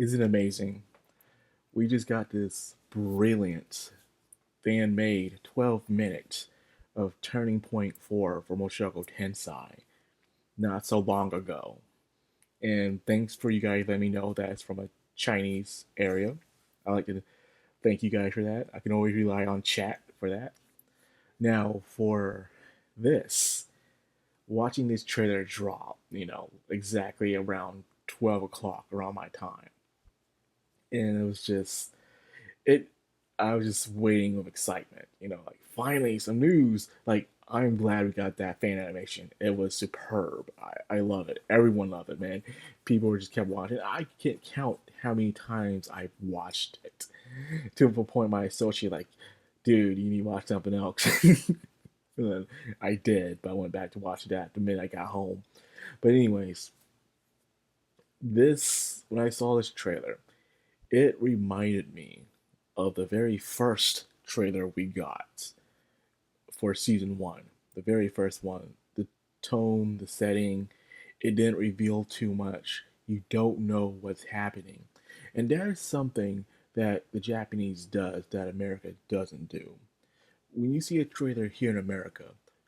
Isn't it amazing? We just got this brilliant fan made 12 minutes of Turning Point 4 for Mushoku Tensei not so long ago. And thanks for you guys letting me know that it's from a Chinese area. I like to thank you guys for that. I can always rely on chat for that. Now, for this, watching this trailer drop, exactly around 12 o'clock around my time. And it was just, it I was just waiting with excitement, like finally some news. Like I'm glad we got that fan animation. It was superb. I love it. Everyone loved it, man. People were just kept watching. I can't count how many times I've watched it. To the point my associate like, dude, you need to watch something else. And then I did, but I went back to watch that the minute I got home. But anyways, this when I saw this trailer, it reminded me of the very first trailer we got for season one. The very first one. The tone, the setting, it didn't reveal too much. You don't know what's happening. And that is something that the Japanese does that America doesn't do. When you see a trailer here in America,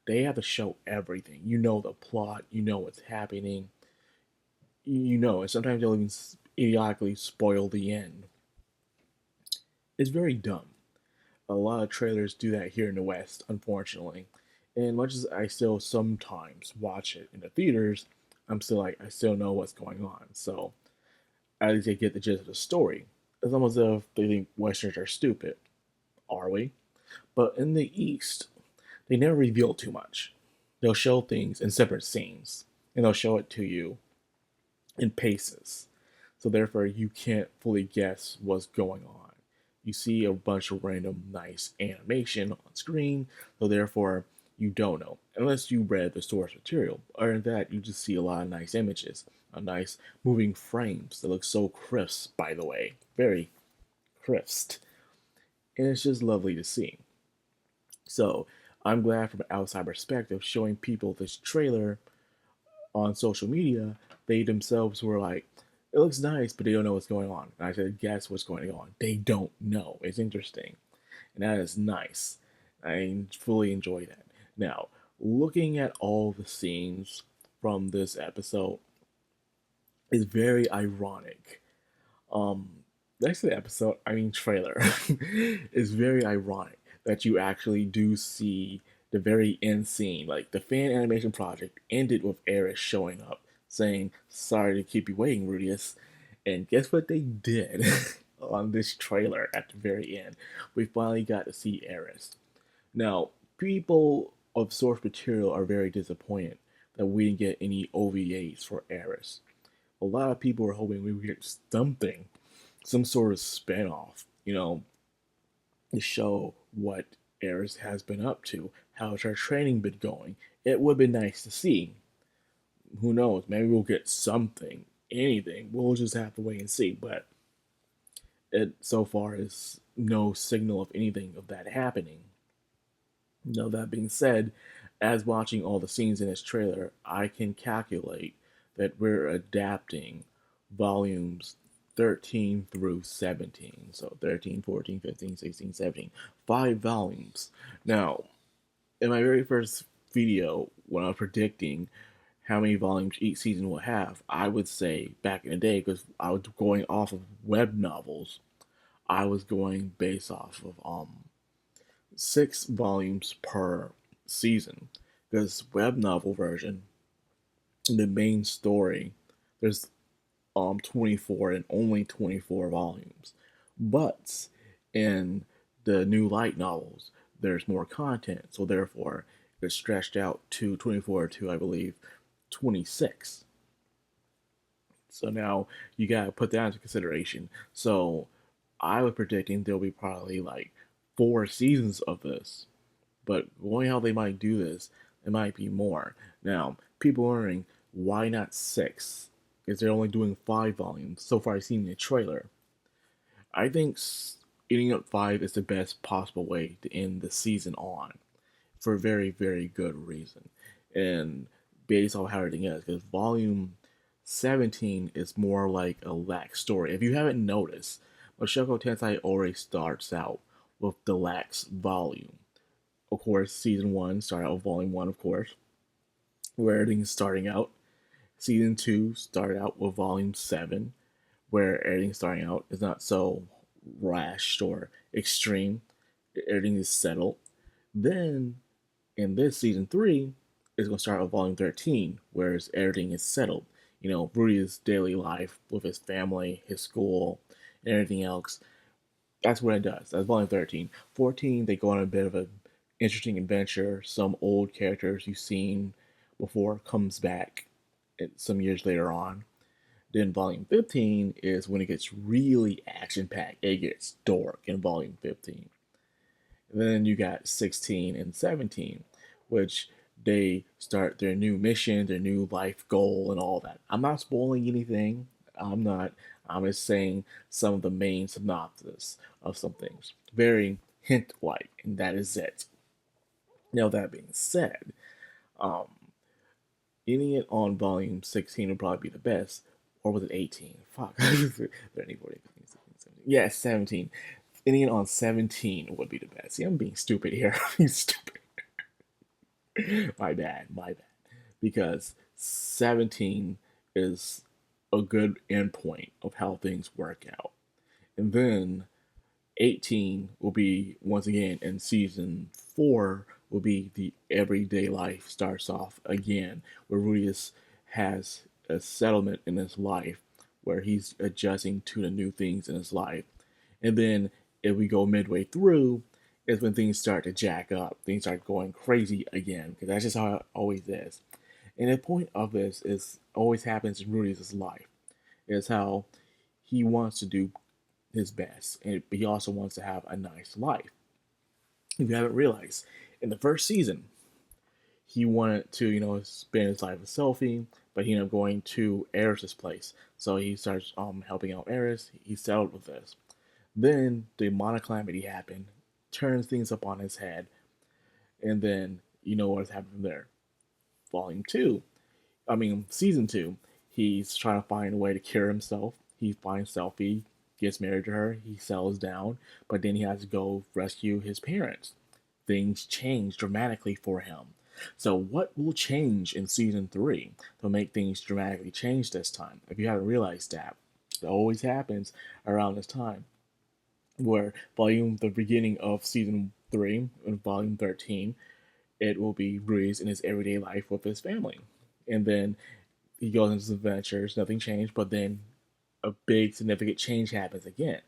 they have to show everything. You know the plot, you know what's happening, and sometimes they'll even idiotically spoil the end. It's very dumb. A lot of trailers do that here in the West, unfortunately. And much as I still sometimes watch it in the theaters, I'm still like, I still know what's going on. So at least I get the gist of the story. It's almost as if they think Westerns are stupid. Are we? But in the East, they never reveal too much. They'll show things in separate scenes, and they'll show it to you in paces. So therefore, you can't fully guess what's going on. You see a bunch of random nice animation on screen, so therefore you don't know unless you read the source material. Other than that, you just see a lot of nice images, a nice moving frames that look so crisp. By the way, very crisp, and it's just lovely to see. So I'm glad from an outside perspective showing people this trailer on social media. They themselves were like, it looks nice, but they don't know what's going on. And I said, guess what's going on? They don't know. It's interesting. And that is nice. I fully enjoy that. Now, looking at all the scenes from this episode is very ironic. Um, next to the episode, I mean trailer, is very ironic that you actually do see the very end scene. Like the fan animation project ended with Eris showing up saying, "Sorry to keep you waiting, Rudius." And guess what they did on this trailer at the very end? We finally got to see Eris. Now, people of source material are very disappointed that we didn't get any OVAs for Eris. A lot of people were hoping we would get something, some sort of spinoff, to show what Eris has been up to, how's her training been going. It would be nice to see. Who knows? Maybe we'll get something, anything. We'll just have to wait and see. But it so far is no signal of anything of that happening. Now that being said, as watching all the scenes in this trailer, I can calculate that we're adapting volumes 13 through 17. So 13, 14, 15, 16, 17. 5 volumes. Now, in my very first video, when I was predicting how many volumes each season will have, I would say back in the day, because I was going off of web novels, I was going based off of 6 volumes per season. Because web novel version, the main story, there's 24 and only 24 volumes. But in the new light novels, there's more content, so therefore it's stretched out to 24 to I believe 26. So now you gotta put that into consideration. So I was predicting there'll be probably like 4 seasons of this. But going how they might do this, it might be more. Now, people are wondering, why not 6? Because they're only doing 5 volumes. So far, I've seen the trailer. I think ending up 5 is the best possible way to end the season on, for a very, very good reason. And based on how everything is, because volume 17 is more like a lax story. If you haven't noticed, Mushoku Tensei always starts out with the lax volume. Of course, season 1 started out with volume 1, of course, where everything's starting out. Season 2 started out with volume 7, where everything starting out is not so rash or extreme. Everything is settled. Then in this season 3, it's going to start with volume 13, whereas everything is settled. You know, Rudy's daily life with his family, his school, and everything else. That's what it does. That's volume 13. 14, they go on a bit of an interesting adventure. Some old characters you've seen before comes back some years later on. Then volume 15 is when it gets really action packed. It gets dark in volume 15. And then you got 16 and 17, which they start their new mission, their new life goal, and all that. I'm not spoiling anything. I'm not. I'm just saying some of the main synopsis of some things. Very hint like, and that is it. Now, that being said, um, ending it on volume 16 would probably be the best. Or was it 18? Fuck. 30, 40, 15, 16, 17. Yeah, 17. Ending it on 17 would be the best. See, I'm being stupid here. I'm being stupid. My bad. My bad. Because 17 is a good endpoint of how things work out. And then 18 will be, once again, in season 4, will be the everyday life starts off again, where Rudius has a settlement in his life where he's adjusting to the new things in his life. And then if we go midway through, is when things start to jack up. Things start going crazy again, because that's just how it always is. And the point of this is always happens in Rudy's life, is how he wants to do his best, but he also wants to have a nice life. If you haven't realized, in the first season, he wanted to, spend his life with Sophie, but he ended up going to Eris's place. So he starts helping out Eris. He settled with this. Then the monocalamity happened, turns things up on his head, and then you know what's happened from there. Volume 2, Season 2, he's trying to find a way to cure himself. He finds Sophie, gets married to her, he settles down, but then he has to go rescue his parents. Things change dramatically for him. So, what will change in season 3 to make things dramatically change this time? If you haven't realized that, it always happens around this time, where the beginning of season 3 and volume 13, it will be Ruiz in his everyday life with his family. And then he goes into his adventures, nothing changed, but then a big significant change happens again.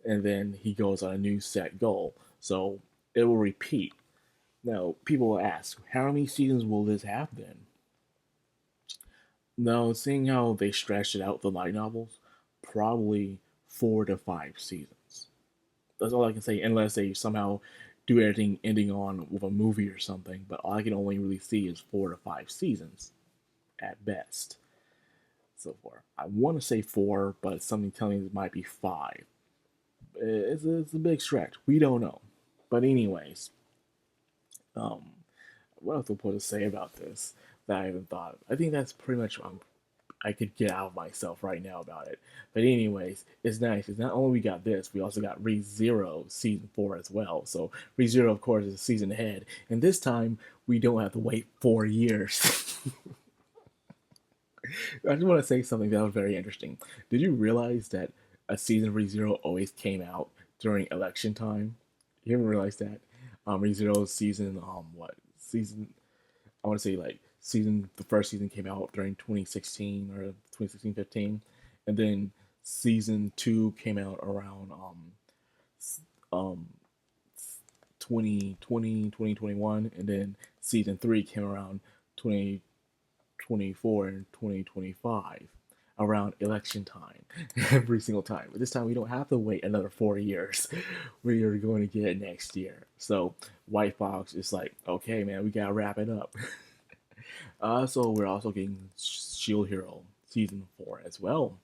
And then he goes on a new set goal. So it will repeat. Now, people will ask, how many seasons will this have then? Now, seeing how they stretched it out, the light novels, probably 4 to 5 seasons. That's all I can say, unless they somehow do everything ending on with a movie or something. But all I can only really see is 4 to 5 seasons at best so far. I want to say 4, but something telling me it might be 5. It's a big stretch. We don't know. But anyways, um, what else to say about this that I haven't thought of? I think that's pretty much I could get out of myself right now about it. But anyways, it's nice. It's not only we got this, we also got ReZero season 4 as well. So ReZero, of course, is a season ahead, and this time we don't have to wait 4 years. I just want to say something that was very interesting. Did you realize that a season of ReZero always came out during election time? You haven't realized that? ReZero's season, what season? I want to say like the first season came out during 2016 or 2016-15, and then season 2 came out around um 2021, and then season 3 came around 2024 and 2025 around election time every single time. But this time we don't have to wait another 4 years. We are going to get it next year. So White Fox is like, okay, man, we gotta wrap it up. So we're also getting Shield Hero season 4 as well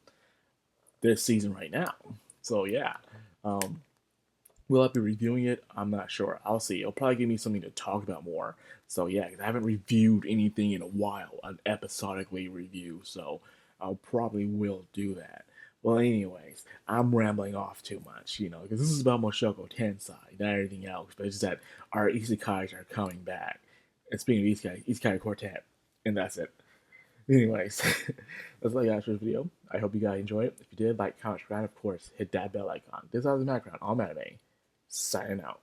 this season right now. So yeah, um, will I be reviewing it? I'm not sure. I'll see. It'll probably give me something to talk about more. So yeah, 'cause I haven't reviewed anything in a while, an episodically review. So I'll probably will do that. Well, anyways, I'm rambling off too much, because this is about Mushoku Tensei, not anything else. But it's just that our isekais are coming back. And speaking of isekai quartet, and that's it. Anyways, that's all I got for this video. I hope you guys enjoy it. If you did, like, comment, subscribe, of course, hit that bell icon. This is Madcrownxox, all anime. Signing out.